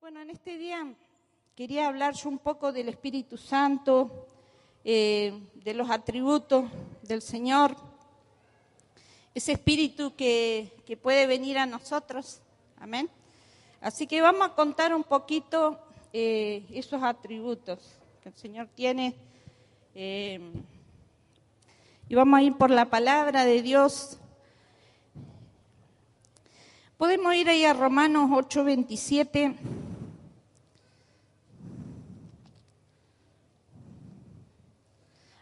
Bueno, en este día quería hablar yo un poco del Espíritu Santo, de los atributos del Señor, ese Espíritu que puede venir a nosotros, amén. Así que vamos a contar un poquito esos atributos que el Señor tiene y vamos a ir por la palabra de Dios. Podemos ir ahí a Romanos 8:27.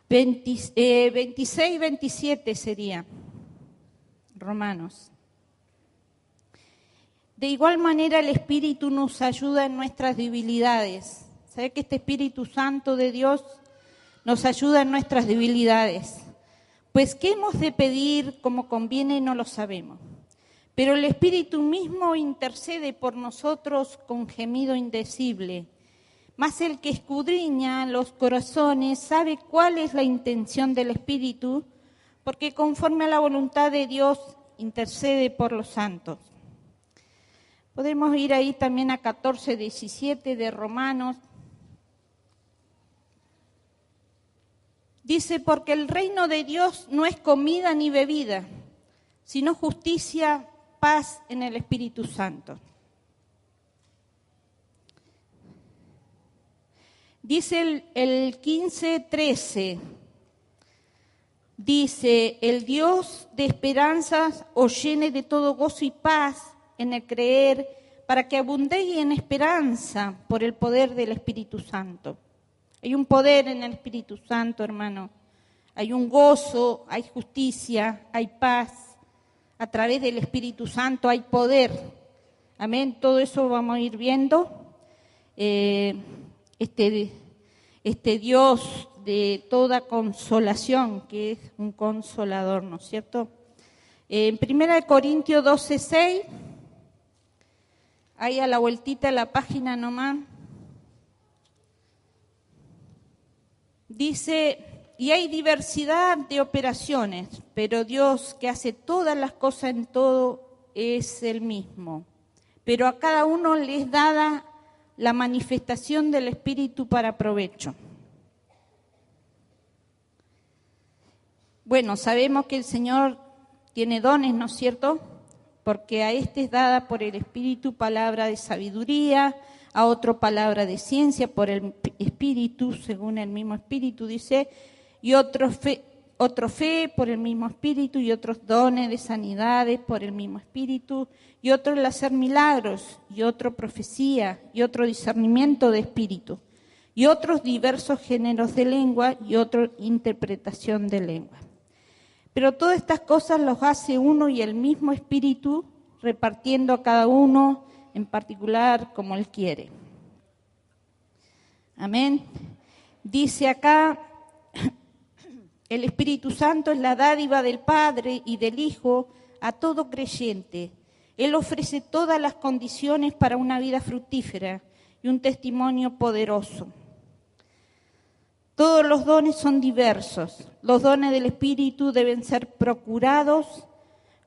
26, 27 sería, Romanos. De igual manera el Espíritu nos ayuda en nuestras debilidades. ¿Sabe que este Espíritu Santo de Dios nos ayuda en nuestras debilidades? Pues ¿qué hemos de pedir como conviene? No lo sabemos. Pero el Espíritu mismo intercede por nosotros con gemido indecible. Mas el que escudriña los corazones sabe cuál es la intención del Espíritu, porque conforme a la voluntad de Dios intercede por los santos. Podemos ir ahí también a 14:17 de Romanos. Dice, porque el reino de Dios no es comida ni bebida, sino justicia, paz en el Espíritu Santo. Dice el 15:13, dice, el Dios de esperanzas os llene de todo gozo y paz en el creer, para que abundéis en esperanza por el poder del Espíritu Santo. Hay un poder en el Espíritu Santo, hermano. Hay un gozo, hay justicia, hay paz. A través del Espíritu Santo hay poder. Amén. Todo eso vamos a ir viendo. Este Dios de toda consolación, que es un consolador, ¿no es cierto? En 1 Corintios 12:6, ahí a la vueltita de la página nomás, dice, y hay diversidad de operaciones, pero Dios que hace todas las cosas en todo es el mismo. Pero a cada uno le es dada la manifestación del Espíritu para provecho. Bueno, sabemos que el Señor tiene dones, ¿no es cierto? Porque a este es dada por el Espíritu palabra de sabiduría, a otro palabra de ciencia por el Espíritu, según el mismo Espíritu dice, y otro fe por el mismo Espíritu, y otros dones de sanidades por el mismo Espíritu, y otro el hacer milagros, y otro profecía, y otro discernimiento de espíritu, y otros diversos géneros de lengua, y otro interpretación de lengua. Pero todas estas cosas los hace uno y el mismo Espíritu, repartiendo a cada uno en particular como Él quiere. Amén. Dice acá, el Espíritu Santo es la dádiva del Padre y del Hijo a todo creyente. Él ofrece todas las condiciones para una vida fructífera y un testimonio poderoso. Todos los dones son diversos. Los dones del Espíritu deben ser procurados,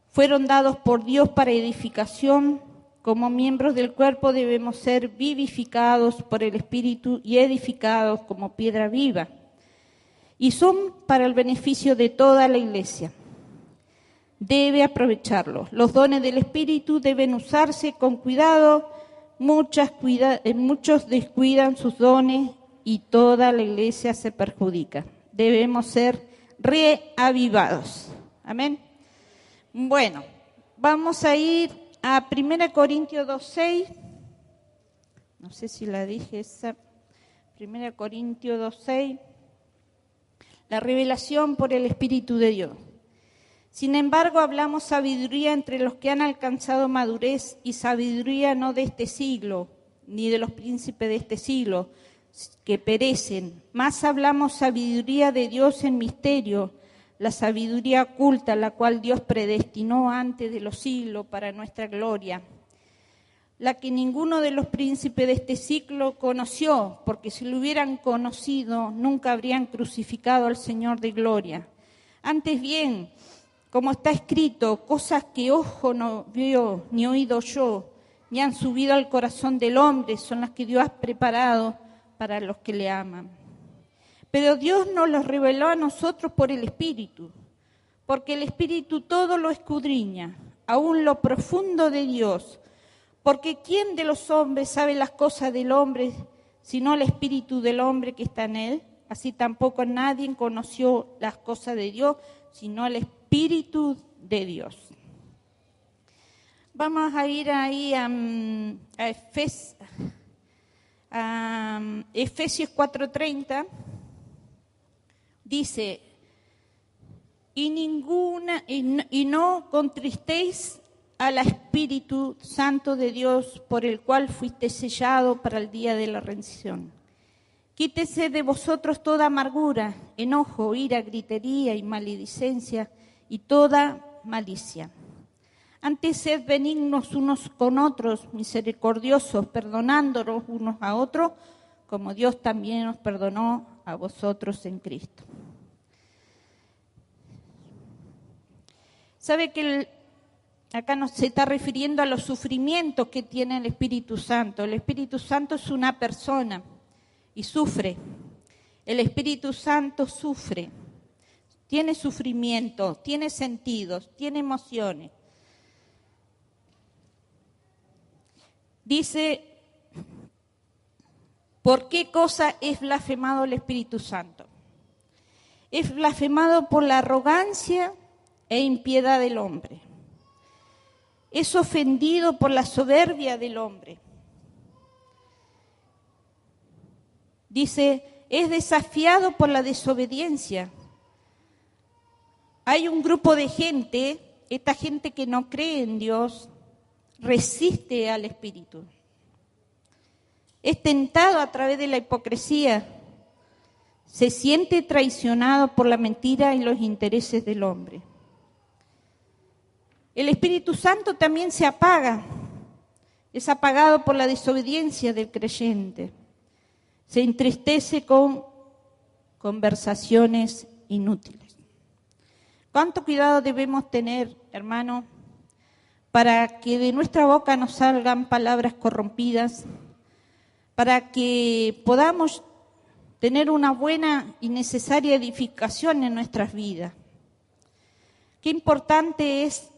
fueron dados por Dios para edificación. Como miembros del cuerpo debemos ser vivificados por el Espíritu y edificados como piedra viva. Y son para el beneficio de toda la iglesia. Debe aprovecharlos. Los dones del Espíritu deben usarse con cuidado. Muchos descuidan sus dones y toda la iglesia se perjudica. Debemos ser reavivados. Amén. Bueno, vamos a ir a 1 Corintios 2:6. No sé si la dije esa. 1 Corintios 2:6. La revelación por el Espíritu de Dios. Sin embargo, hablamos sabiduría entre los que han alcanzado madurez y sabiduría no de este siglo, ni de los príncipes de este siglo, que perecen. Más hablamos sabiduría de Dios en misterio, la sabiduría oculta, la cual Dios predestinó antes de los siglos para nuestra gloria. La que ninguno de los príncipes de este siglo conoció, porque si lo hubieran conocido, nunca habrían crucificado al Señor de gloria. Antes bien, como está escrito, cosas que ojo no vio ni oído yo, ni han subido al corazón del hombre, son las que Dios ha preparado para los que le aman. Pero Dios nos los reveló a nosotros por el Espíritu, porque el Espíritu todo lo escudriña, aún lo profundo de Dios. Porque ¿quién de los hombres sabe las cosas del hombre, sino el Espíritu del hombre que está en él? Así tampoco nadie conoció las cosas de Dios, sino el Espíritu de Dios. Vamos a ir ahí a Efesios 4:30. Dice, y no contristéis al Espíritu Santo de Dios, por el cual fuiste sellado para el día de la redención. Quítese de vosotros toda amargura, enojo, ira, gritería y maledicencia y toda malicia. Antes sed benignos unos con otros, misericordiosos, perdonándonos unos a otros, como Dios también os perdonó a vosotros en Cristo. ¿Sabe que acá nos se está refiriendo a los sufrimientos que tiene el Espíritu Santo? El Espíritu Santo es una persona y sufre. El Espíritu Santo sufre, tiene sufrimiento, tiene sentidos, tiene emociones. Dice, ¿por qué cosa es blasfemado el Espíritu Santo? Es blasfemado por la arrogancia e impiedad del hombre. Es ofendido por la soberbia del hombre. Dice, es desafiado por la desobediencia. Hay un grupo de gente, esta gente que no cree en Dios, resiste al Espíritu. Es tentado a través de la hipocresía. Se siente traicionado por la mentira y los intereses del hombre. El Espíritu Santo también se apaga. Es apagado por la desobediencia del creyente. Se entristece con conversaciones inútiles. ¿Cuánto cuidado debemos tener, hermano, para que de nuestra boca no salgan palabras corrompidas, para que podamos tener una buena y necesaria edificación en nuestras vidas? Qué importante es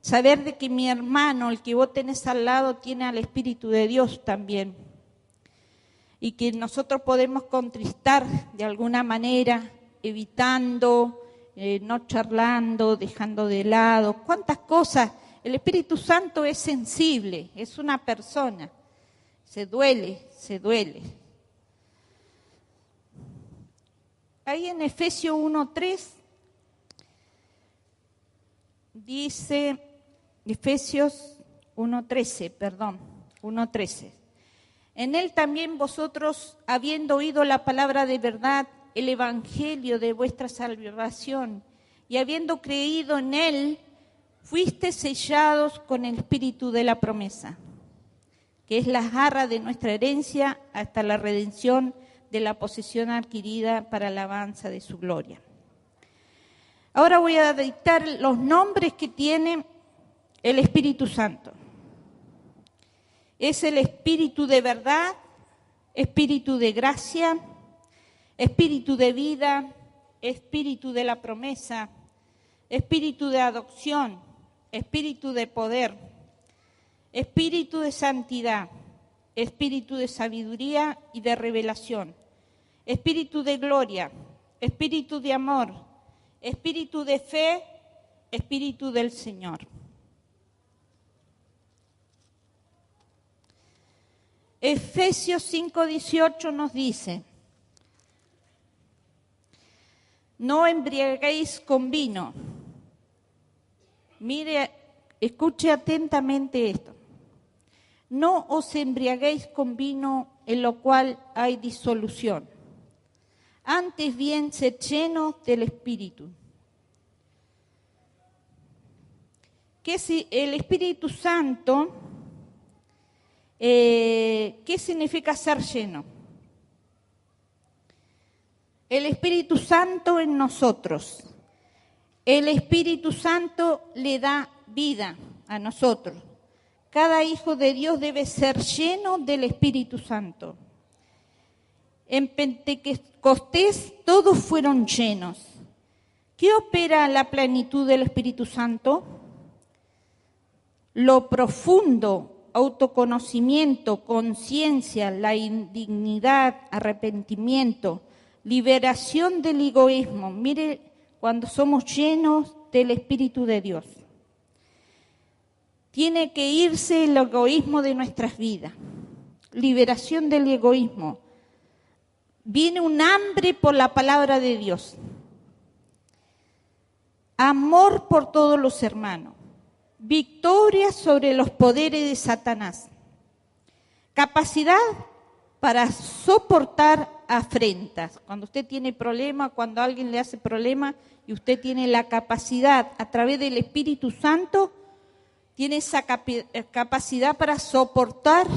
saber de que mi hermano, el que vos tenés al lado, tiene al Espíritu de Dios también. Y que nosotros podemos contristar de alguna manera, evitando, no charlando, dejando de lado. ¿Cuántas cosas? El Espíritu Santo es sensible, es una persona. Se duele. Ahí en Efesios 1:3 dice, Efesios 1:13. En él también vosotros, habiendo oído la palabra de verdad, el evangelio de vuestra salvación, y habiendo creído en él, fuiste sellados con el espíritu de la promesa, que es la jarra de nuestra herencia hasta la redención de la posesión adquirida para la alabanza de su gloria. Ahora voy a dictar los nombres que tiene el Espíritu Santo. Es el Espíritu de verdad, Espíritu de gracia, Espíritu de vida, Espíritu de la promesa, Espíritu de adopción, Espíritu de poder, Espíritu de santidad, Espíritu de sabiduría y de revelación, Espíritu de gloria, Espíritu de amor, Espíritu de fe, Espíritu del Señor. Efesios 5:18 nos dice, no embriaguéis con vino. Mire, escuche atentamente esto. No os embriaguéis con vino en lo cual hay disolución. Antes bien, sed llenos del Espíritu. Que si el Espíritu Santo, ¿qué significa ser lleno? El Espíritu Santo en nosotros. El Espíritu Santo le da vida a nosotros. cada hijo de Dios debe ser lleno del Espíritu Santo. En Pentecostés todos fueron llenos. ¿Qué opera la plenitud del Espíritu Santo? Lo profundo, autoconocimiento, conciencia, la indignidad, arrepentimiento, liberación del egoísmo. Mire, cuando somos llenos del Espíritu de Dios. Tiene que irse el egoísmo de nuestras vidas. Liberación del egoísmo. Viene un hambre por la palabra de Dios. Amor por todos los hermanos. Victoria sobre los poderes de Satanás. Capacidad para soportar afrentas. Cuando usted tiene problemas, cuando alguien le hace problema y usted tiene la capacidad a través del Espíritu Santo, tiene esa capacidad para soportar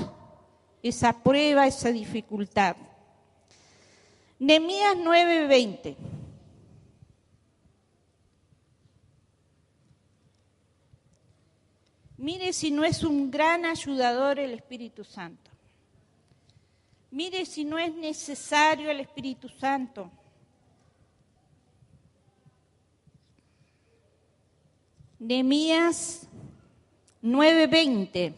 esa prueba, esa dificultad. Nehemías 9:20. Mire si no es un gran ayudador el Espíritu Santo. Mire si no es necesario el Espíritu Santo. Nehemías 9:20.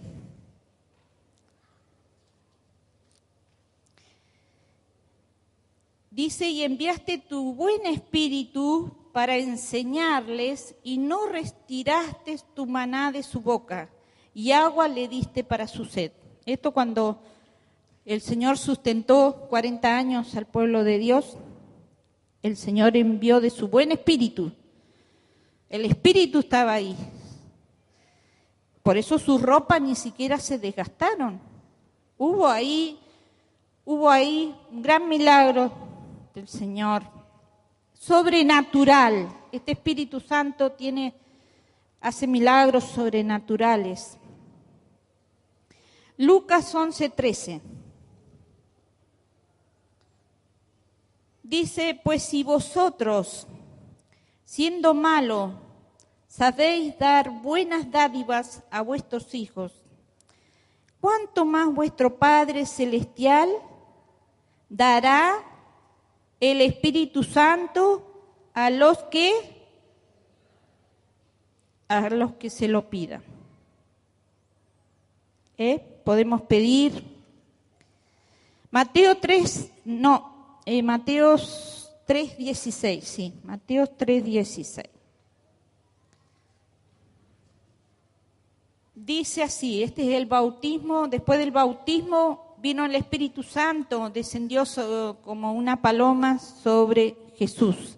Dice, y enviaste tu buen espíritu para enseñarles, y no retiraste tu maná de su boca, y agua le diste para su sed. Esto cuando el Señor sustentó 40 años al pueblo de Dios, el Señor envió de su buen espíritu. El espíritu estaba ahí. Por eso sus ropas ni siquiera se desgastaron. Hubo ahí un gran milagro del Señor. Sobrenatural. Este Espíritu Santo hace milagros sobrenaturales. Lucas 11:13. Dice, pues si vosotros, siendo malos, sabéis dar buenas dádivas a vuestros hijos, ¿cuánto más vuestro Padre Celestial dará el Espíritu Santo a los que se lo pidan? Podemos pedir. Mateo 3:16, sí, Mateo 3:16. Dice así, este es el bautismo. Después del bautismo vino el Espíritu Santo, descendió como una paloma sobre Jesús.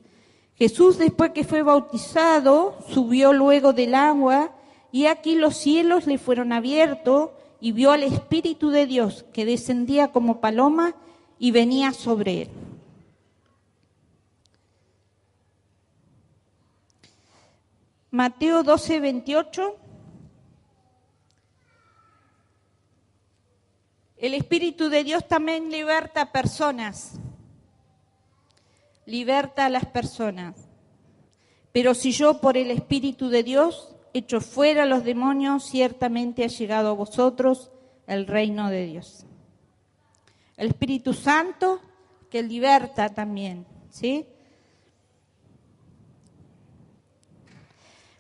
Jesús, después que fue bautizado, subió luego del agua, y aquí los cielos le fueron abiertos, y vio al Espíritu de Dios que descendía como paloma y venía sobre él. Mateo 12:28. El Espíritu de Dios también liberta a personas. Liberta a las personas. Pero si yo por el Espíritu de Dios echo fuera a los demonios, ciertamente ha llegado a vosotros el reino de Dios. El Espíritu Santo que liberta también, ¿sí?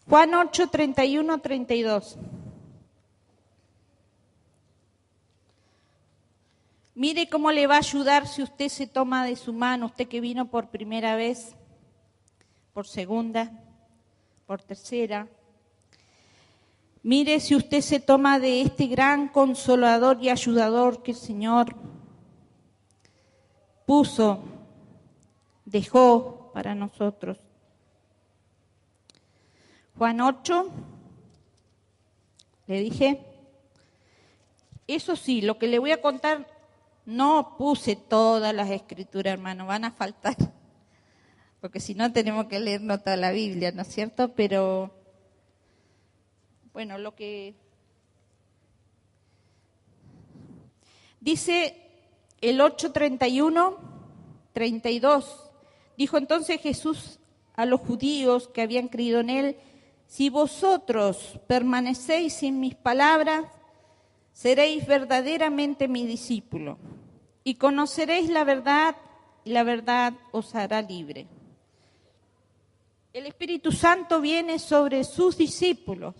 Juan 8:31-32. Mire cómo le va a ayudar si usted se toma de su mano, usted que vino por primera vez, por segunda, por tercera. Mire si usted se toma de este gran consolador y ayudador que el Señor dejó para nosotros. Juan 8, le dije. Eso sí, lo que le voy a contar, no puse todas las escrituras, hermano, van a faltar. Porque si no tenemos que leernos toda la Biblia, ¿no es cierto? Pero, bueno, lo que dice el 8:31-32, dijo entonces Jesús a los judíos que habían creído en él, si vosotros permanecéis en mis palabras, seréis verdaderamente mi discípulo, y conoceréis la verdad, y la verdad os hará libre. El Espíritu Santo viene sobre sus discípulos,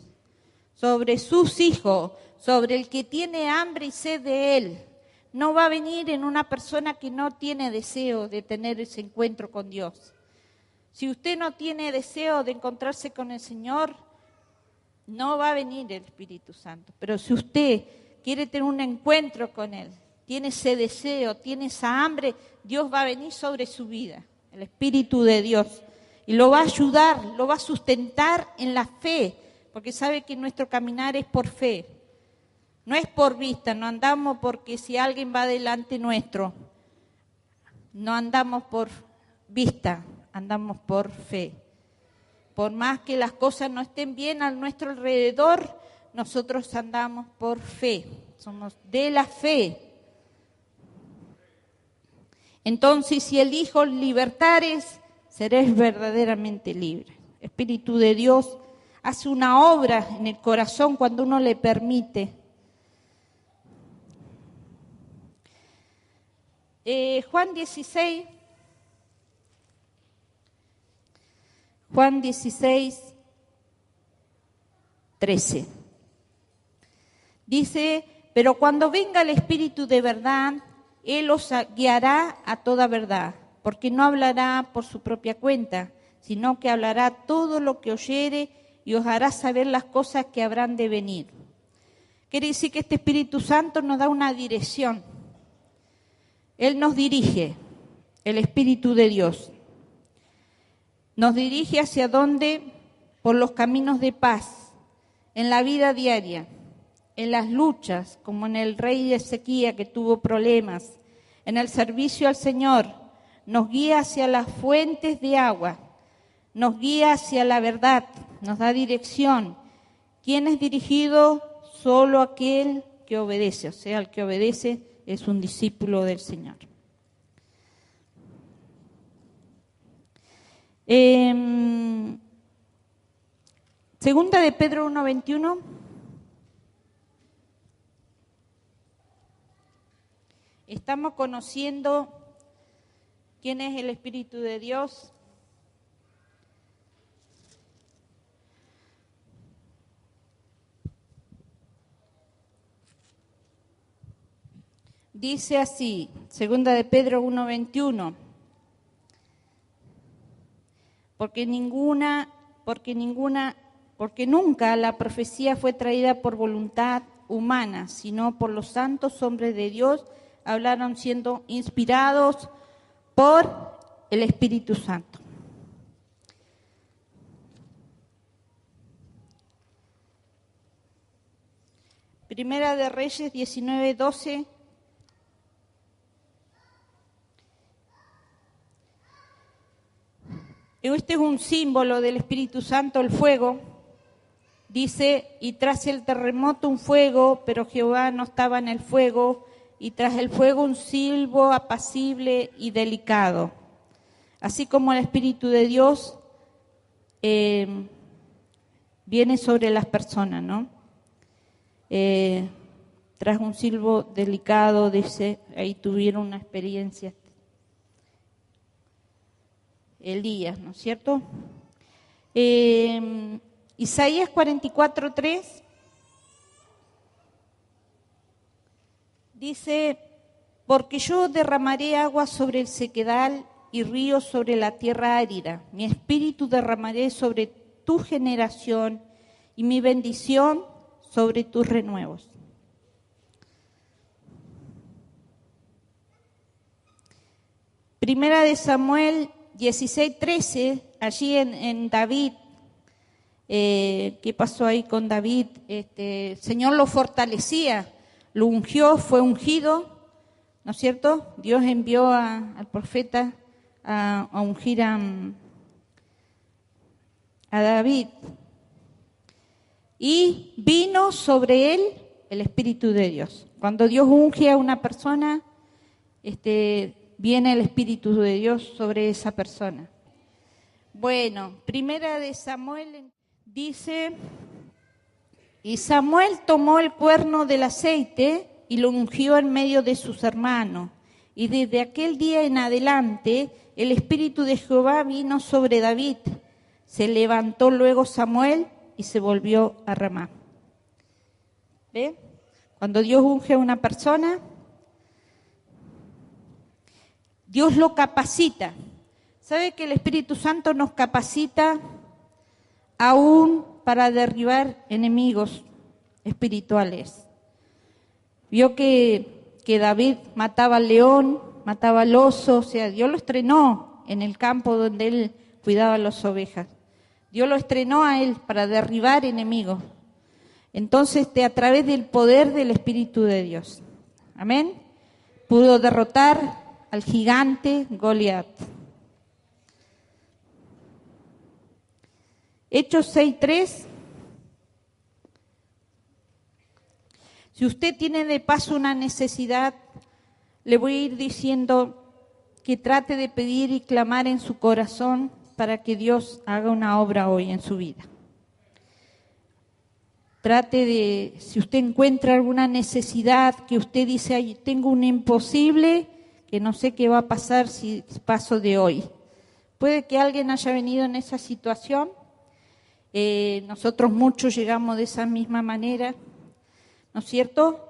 sobre sus hijos, sobre el que tiene hambre y sed de Él. No va a venir en una persona que no tiene deseo de tener ese encuentro con Dios. Si usted no tiene deseo de encontrarse con el Señor, no va a venir el Espíritu Santo. Pero si usted quiere tener un encuentro con Él, tiene ese deseo, tiene esa hambre, Dios va a venir sobre su vida, el Espíritu de Dios. Y lo va a ayudar, lo va a sustentar en la fe, porque sabe que nuestro caminar es por fe. No es por vista, no andamos porque si alguien va delante nuestro, no andamos por vista, andamos por fe. Por más que las cosas no estén bien a nuestro alrededor, nosotros andamos por fe, somos de la fe. Entonces, si el Hijo libertares, seréis verdaderamente libres. El Espíritu de Dios hace una obra en el corazón cuando uno le permite. Juan 16, 13. Dice, pero cuando venga el Espíritu de verdad, Él os guiará a toda verdad, porque no hablará por su propia cuenta, sino que hablará todo lo que oyere y os hará saber las cosas que habrán de venir. Quiere decir que este Espíritu Santo nos da una dirección. Él nos dirige, el Espíritu de Dios. Nos dirige hacia dónde, por los caminos de paz, en la vida diaria, en las luchas, como en el rey Ezequías que tuvo problemas, en el servicio al Señor, nos guía hacia las fuentes de agua, nos guía hacia la verdad, nos da dirección. ¿Quién es dirigido? Solo aquel que obedece, o sea, el que obedece es un discípulo del Señor. Segunda de Pedro 1:21. Estamos conociendo quién es el Espíritu de Dios. Dice así, segunda de Pedro 1:21, porque nunca la profecía fue traída por voluntad humana, sino por los santos hombres de Dios, hablaron siendo inspirados por el Espíritu Santo. Primera de Reyes 19:12. Este es un símbolo del Espíritu Santo, el fuego. Dice, y tras el terremoto un fuego, pero Jehová no estaba en el fuego, y tras el fuego un silbo apacible y delicado. Así como el Espíritu de Dios viene sobre las personas, ¿no? Tras un silbo delicado, dice, ahí tuvieron una experiencia Elías, ¿no es cierto? Isaías 44:3 dice, porque yo derramaré agua sobre el sequedal y ríos sobre la tierra árida. Mi espíritu derramaré sobre tu generación y mi bendición sobre tus renuevos. Primera de Samuel 16:13, allí en David, ¿qué pasó ahí con David? El Señor lo fortalecía, lo ungió, fue ungido, ¿no es cierto? Dios envió al profeta a ungir a David. Y vino sobre él el Espíritu de Dios. Cuando Dios unge a una persona, viene el Espíritu de Dios sobre esa persona. Bueno, Primera de Samuel dice, Y Samuel tomó el cuerno del aceite y lo ungió en medio de sus hermanos. Y desde aquel día en adelante el Espíritu de Jehová vino sobre David. Se levantó luego Samuel y se volvió a Ramá. ¿Ve? Cuando Dios unge a una persona, Dios lo capacita. ¿Sabe que el Espíritu Santo nos capacita aún para derribar enemigos espirituales? Vio que David mataba al león, mataba al oso, o sea, Dios lo estrenó en el campo donde él cuidaba las ovejas. Dios lo estrenó a él para derribar enemigos. Entonces, a través del poder del Espíritu de Dios. Amén. Pudo derrotar al gigante Goliat. Hechos 6:3. Si usted tiene de paso una necesidad, le voy a ir diciendo que trate de pedir y clamar en su corazón para que Dios haga una obra hoy en su vida. Trate de, si usted encuentra alguna necesidad que usted dice, ay, tengo un imposible, que no sé qué va a pasar si paso de hoy. Puede que alguien haya venido en esa situación. Nosotros muchos llegamos de esa misma manera, ¿no es cierto?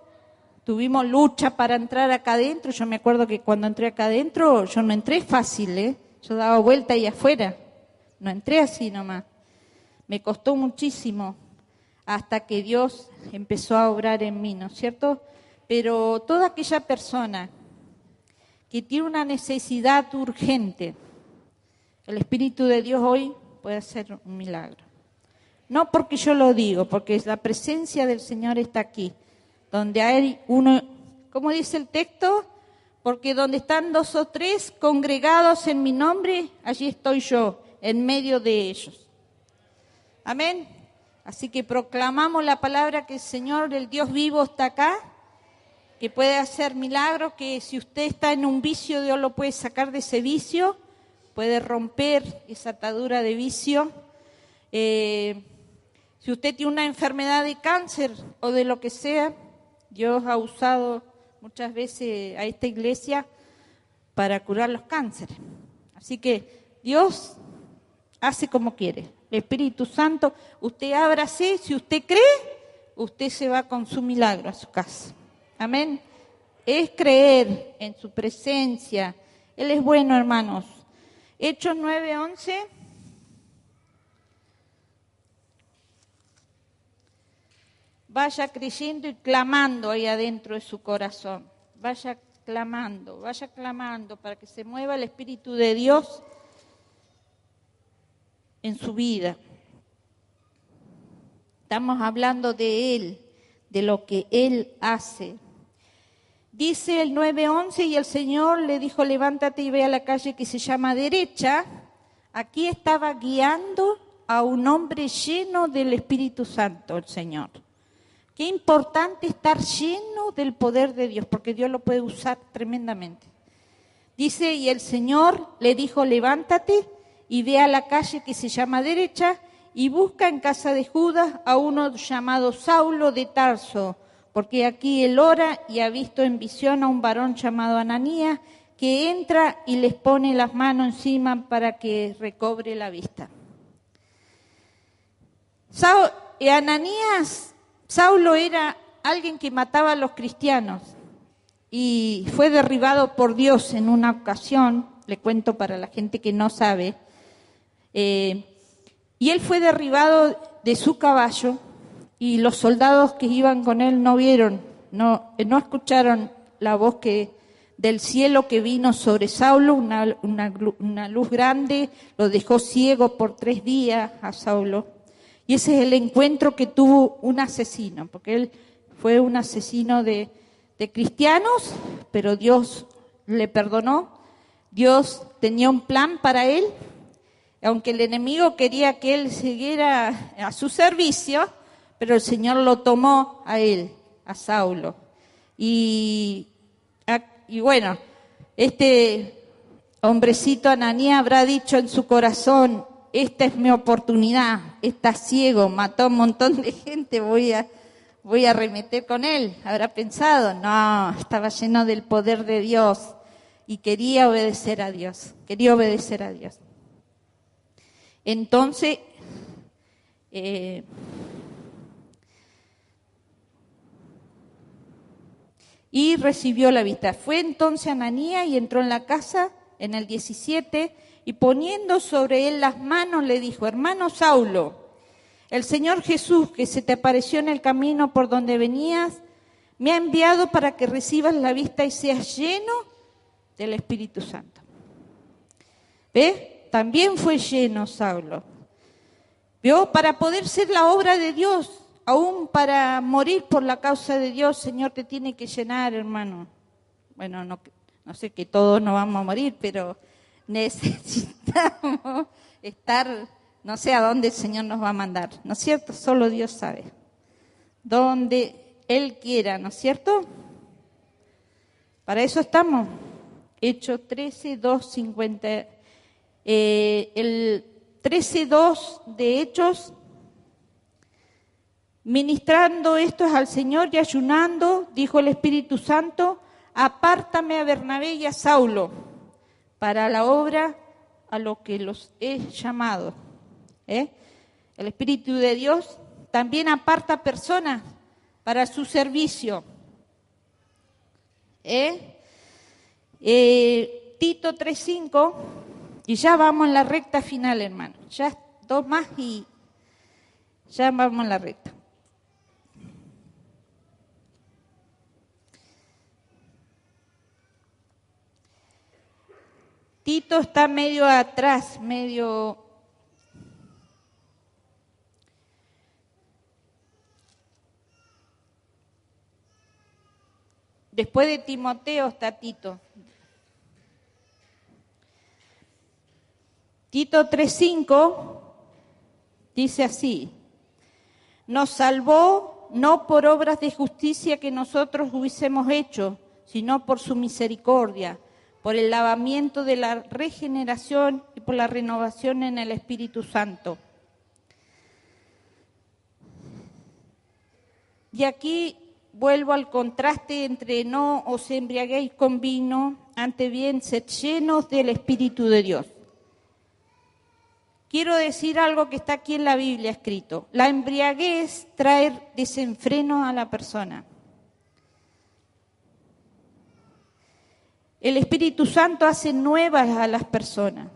Tuvimos lucha para entrar acá adentro. Yo me acuerdo que cuando entré acá adentro, yo no entré fácil, Yo daba vuelta ahí afuera. No entré así nomás. Me costó muchísimo hasta que Dios empezó a obrar en mí, ¿no es cierto? Pero toda aquella persona que tiene una necesidad urgente, el Espíritu de Dios hoy puede hacer un milagro. No porque yo lo digo, porque la presencia del Señor está aquí. Donde hay uno, ¿cómo dice el texto? Porque donde están 2 o 3 congregados en mi nombre, allí estoy yo, en medio de ellos. Amén. Así que proclamamos la palabra que el Señor, el Dios vivo, está acá, que puede hacer milagros, que si usted está en un vicio, Dios lo puede sacar de ese vicio, puede romper esa atadura de vicio. Si usted tiene una enfermedad de cáncer o de lo que sea, Dios ha usado muchas veces a esta iglesia para curar los cánceres. Así que Dios hace como quiere. El Espíritu Santo, usted ábrase, si usted cree, usted se va con su milagro a su casa. Amén. Es creer en su presencia. Él es bueno, hermanos. Hechos 9:11. Vaya creyendo y clamando ahí adentro de su corazón. Vaya clamando para que se mueva el Espíritu de Dios en su vida. Estamos hablando de Él, de lo que Él hace. Dice el 9:11, y el Señor le dijo, levántate y ve a la calle que se llama Derecha. Aquí estaba guiando a un hombre lleno del Espíritu Santo, el Señor. Qué importante estar lleno del poder de Dios, porque Dios lo puede usar tremendamente. Dice, y el Señor le dijo, levántate y ve a la calle que se llama Derecha y busca en casa de Judas a uno llamado Saulo de Tarso, porque aquí él ora y ha visto en visión a un varón llamado Ananías que entra y les pone las manos encima para que recobre la vista. Saulo era alguien que mataba a los cristianos y fue derribado por Dios en una ocasión, le cuento para la gente que no sabe, y él fue derribado de su caballo y los soldados que iban con él no vieron, no escucharon la voz del cielo que vino sobre Saulo, una luz grande, lo dejó ciego por 3 días a Saulo. Y ese es el encuentro que tuvo un asesino, porque él fue un asesino de cristianos, pero Dios le perdonó. Dios tenía un plan para él, aunque el enemigo quería que él siguiera a su servicio, pero el Señor lo tomó a él, a Saulo. Y bueno, este hombrecito Ananías habrá dicho en su corazón, esta es mi oportunidad, está ciego, mató a un montón de gente, voy a arremeter con él. Habrá pensado, no, estaba lleno del poder de Dios y quería obedecer a Dios, Entonces, y recibió la vista. Fue entonces Ananías y entró en la casa en el 17 y poniendo sobre él las manos le dijo: hermano Saulo, el Señor Jesús, que se te apareció en el camino por donde venías, me ha enviado para que recibas la vista y seas lleno del Espíritu Santo. ¿Ves? También fue lleno Saulo. ¿Vio? Para poder ser la obra de Dios, aún para morir por la causa de Dios, Señor te tiene que llenar, hermano. Bueno, no sé que todos no vamos a morir, pero necesitamos estar, no sé a dónde el Señor nos va a mandar, ¿no es cierto? Solo Dios sabe. Donde Él quiera, ¿no es cierto? Para eso estamos. Hechos 13, 2, 50. El 13:2 de Hechos, ministrando estos al Señor y ayunando, dijo el Espíritu Santo: apártame a Bernabé y a Saulo para la obra a lo que los he llamado. El Espíritu de Dios también aparta personas para su servicio. Tito 3:5. Y ya vamos en la recta final, hermano. Ya 2 más y ya vamos en la recta. Tito está medio atrás, medio... Después de Timoteo está Tito. Tito 3:5 dice así: nos salvó no por obras de justicia que nosotros hubiésemos hecho, sino por su misericordia, por el lavamiento de la regeneración y por la renovación en el Espíritu Santo. Y aquí vuelvo al contraste entre no os embriaguéis con vino, antes bien sed llenos del Espíritu de Dios. Quiero decir algo que está aquí en la Biblia escrito. La embriaguez trae desenfreno a la persona. El Espíritu Santo hace nuevas a las personas.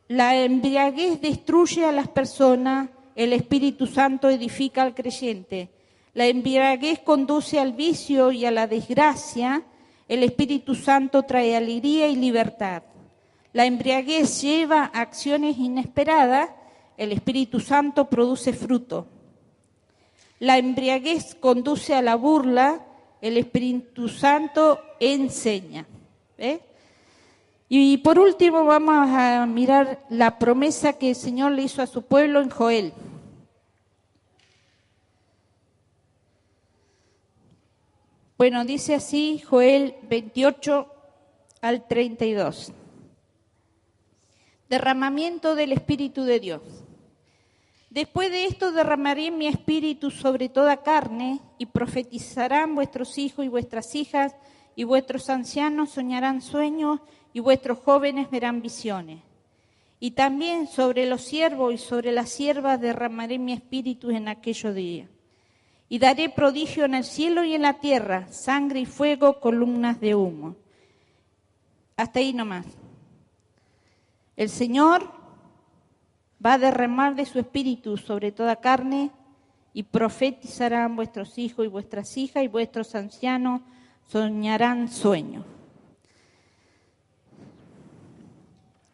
La embriaguez destruye a las personas, el Espíritu Santo edifica al creyente. La embriaguez conduce al vicio y a la desgracia, el Espíritu Santo trae alegría y libertad. La embriaguez lleva a acciones inesperadas, el Espíritu Santo produce fruto. La embriaguez conduce a la burla, el Espíritu Santo enseña. Y por último vamos a mirar la promesa que el Señor le hizo a su pueblo en Joel. Bueno, dice así Joel 28 al 32. Derramamiento del Espíritu de Dios. Después de esto derramaré mi espíritu sobre toda carne y profetizarán vuestros hijos y vuestras hijas y vuestros ancianos soñarán sueños y vuestros jóvenes verán visiones. Y también sobre los siervos y sobre las siervas derramaré mi espíritu en aquellos días. Y daré prodigio en el cielo y en la tierra, sangre y fuego, columnas de humo. Hasta ahí nomás. El Señor va a derramar de su espíritu sobre toda carne y profetizarán vuestros hijos y vuestras hijas y vuestros ancianos soñarán sueños.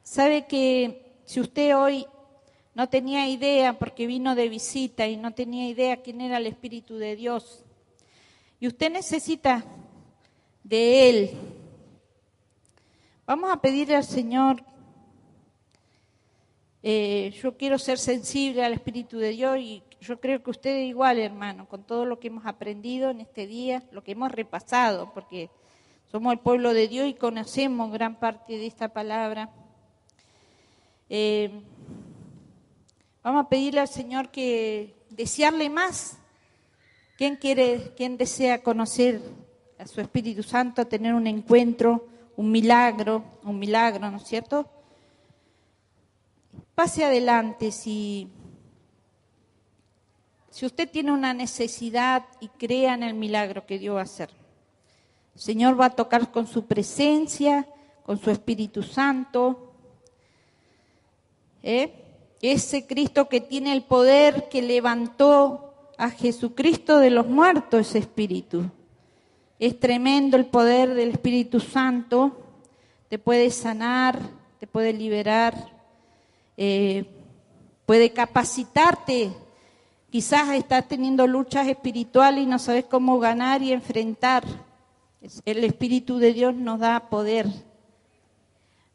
¿Sabe que si usted hoy no tenía idea porque vino de visita y no tenía idea quién era el Espíritu de Dios y usted necesita de Él, vamos a pedirle al Señor, yo quiero ser sensible al Espíritu de Dios y yo creo que usted es igual, hermano, con todo lo que hemos aprendido en este día, lo que hemos repasado, porque somos el pueblo de Dios y conocemos gran parte de esta palabra. Vamos a pedirle al Señor que desearle más. ¿Quién desea conocer a su Espíritu Santo, tener un encuentro, un milagro, ¿no es cierto? Pase adelante si usted tiene una necesidad y crea en el milagro que Dios va a hacer. El Señor va a tocar con su presencia, con su Espíritu Santo. Ese Cristo que tiene el poder que levantó a Jesucristo de los muertos, ese Espíritu. Es tremendo el poder del Espíritu Santo. Te puede sanar, te puede liberar, puede capacitarte. Quizás estás teniendo luchas espirituales y no sabes cómo ganar y enfrentar. El Espíritu de Dios nos da poder.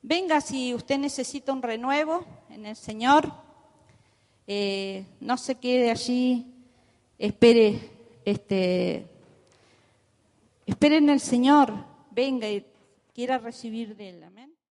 Venga si usted necesita un renuevo en el Señor. No se quede allí, espere en el Señor. Venga y quiera recibir de Él. Amén.